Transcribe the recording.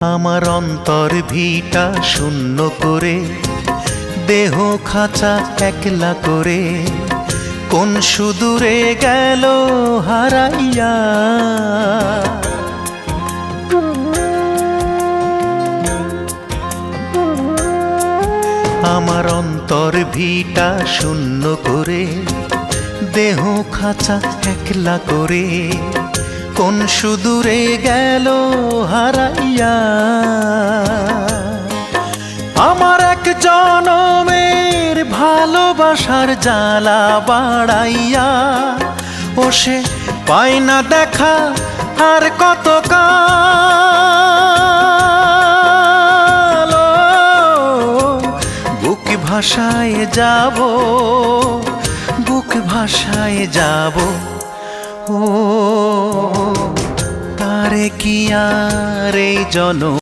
আমার অন্তর ভিটা শূন্য করে, দেহ খাঁচা একলা করে, কোন সুদূরে গেল হারাইয়া। আমার অন্তর ভিটা শূন্য করে, দেহ খাঁচা একলা করে, কোন সুদূরে গেল হারাইয়া। আমার এক জনমের ভালোবাসার জ্বালা বাড়াইয়া, ও সে পায় না দেখা আর কত কাল। বুক ভাষায় যাব, বুক ভাষায় যাব, ও তারে কি আর এই জন